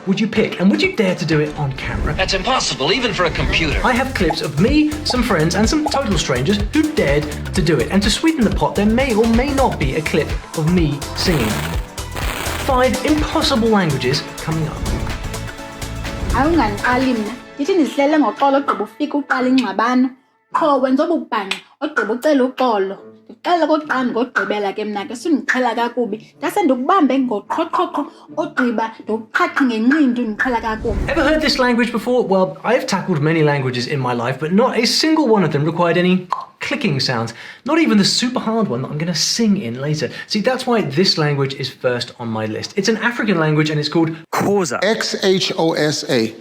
would you pick? And would you dare to do it on camera? That's impossible, even for a computer. I have clips of me, some friends, and some total strangers who dared to do it. And to sweeten the pot, there may or may not be a clip of me singing. 5 impossible languages coming up. Awunganiqali mna ndithi ndihlele ngoxolo ogqiba ufika uqala ingxabano qho wenza obubhanye ogqiba ucela uxolo ndiqala kokuqala ngogqibela ke mna ke sindiqhela kakubi ndase ndikubambe ngoqhoqhoqho ogqiba ndikuqhaqhe ngenqindi ndiqhela kakubi. Ever heard this language before? Well, I've tackled many languages in my life, but not a single one of them required any clicking sounds. Not even the super hard one that I'm going to sing in later. See, that's why this language is first on my list. It's an African language and it's called Xhosa. Xhosa.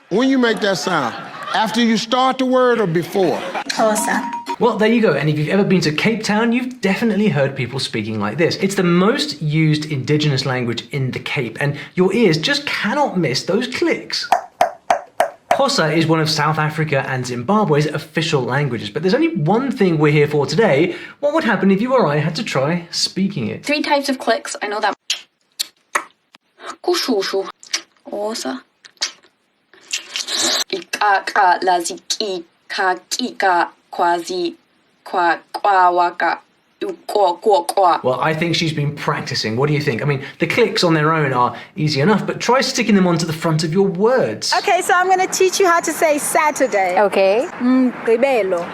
When you make that sound? After you start the word or before? Xhosa. Well, there you go. And if you've ever been to Cape Town, you've definitely heard people speaking like this. It's the most used indigenous language in the Cape, and your ears just cannot miss those clicks. Xhosa is one of South Africa and Zimbabwe's official languages, but there's only one thing we're here for today. What would happen if you or I had to try speaking it? 3 types of clicks, I know that. Kushushu. Xhosa. Ikaka laziki ka kika kwazi kwa waka. Well, I think she's been practicing. What do you think? I mean, the clicks on their own are easy enough, but try sticking them onto the front of your words. Okay, so I'm going to teach you how to say Saturday. Okay. Gqibelo.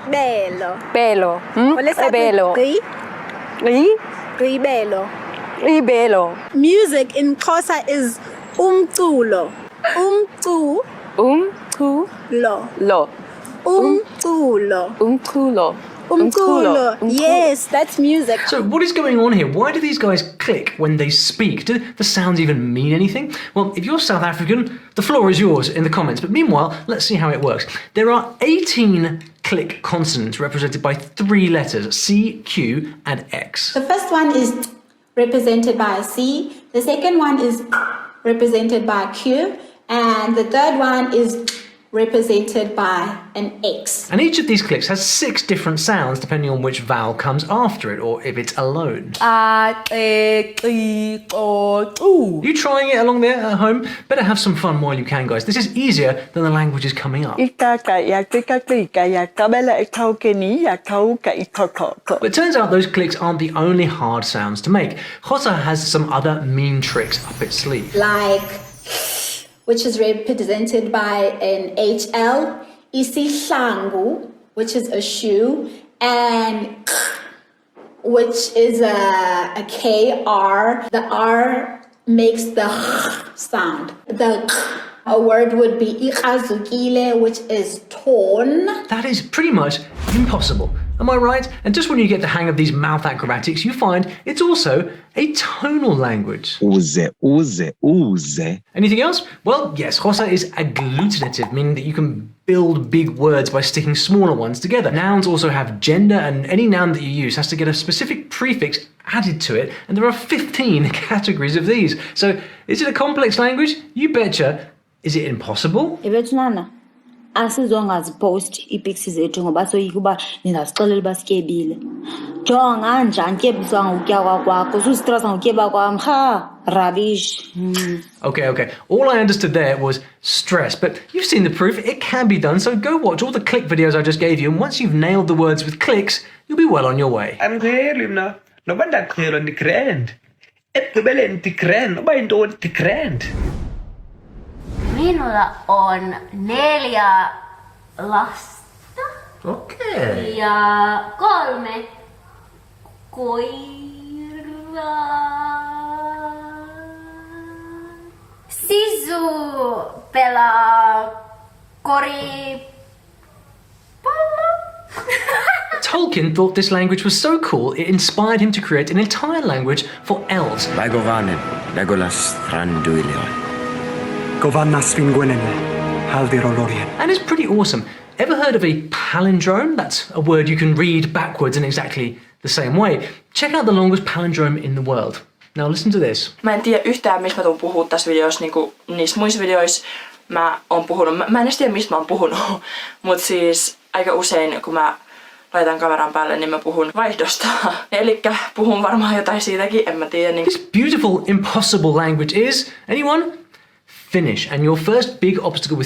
Gqibelo. Belo. Gqibelo. Gqibelo. Gqibelo. Music in Xhosa is umculo. Umculo. Lo. Umculo. Umculo. Umculo. Yes, that's music. So what is going on here? Why do these guys click when they speak? Do the sounds even mean anything? Well, if you're South African, the floor is yours in the comments. But meanwhile, let's see how it works. There are 18 click consonants represented by 3 letters, C, Q, and X. The first one is represented by a C. The second one is represented by a Q. And the third one is represented by an X. And each of these clicks has 6 different sounds depending on which vowel comes after it or if it's alone. You trying it along there at home? Better have some fun while you can, guys. This is easier than the languages coming up. But it turns out those clicks aren't the only hard sounds to make. Xhosa has some other mean tricks up its sleeve. Like, which is represented by an HL, isihlangu, which is a shoe, and which is a KR. The R makes the sound. A word would be ikhazukile, which is torn. That is pretty much impossible. Am I right? And just when you get the hang of these mouth acrobatics, you find it's also a tonal language. Anything else? Well, yes, Xhosa is agglutinative, meaning that you can build big words by sticking smaller ones together. Nouns also have gender, and any noun that you use has to get a specific prefix added to it, and there are 15 categories of these. So, is it a complex language? You betcha. Is it impossible? Asizongazipost ipics zethu ngoba soyika uba ningazixelela uba sityebile. Jonga njani tyebiswa ngokutya kwakho usustresa ngokutyeba kwam rubbish. Okay. All I understood there was stress, but you've seen the proof. It can be done, so go watch all the click videos I just gave you, and once you've nailed the words with clicks, you'll be well on your way. I'm clearly no banda clear on the grand. Ekubelen the grand, no by don't the grand. Minulla on 4 lasta. Okay. Ja 3 koiraa. Sisu pelaa koripallo. Tolkien thought this language was so cool, it inspired him to create an entire language for elves. Laigovanen, Legolas Thranduilion. And it's pretty awesome. Ever heard of a palindrome? That's a word you can read backwards in exactly the same way. Check out the longest palindrome in the world. Now listen to this. Mä en tiedä yhtään, mistä mä tuun puhua tässä videossa, niinku niissä muissa videoissa mä oon puhunut. Mä en edes tiedä, mistä mä oon puhunut, mutta siis aika usein, kun mä laitan kameran päälle, niin mä puhun vaihdosta. Elikkä puhun varmaan jotain siitäkin, en mä tiedä. Niin... This beautiful, impossible language is, anyone? Finnish. And your first big obstacle with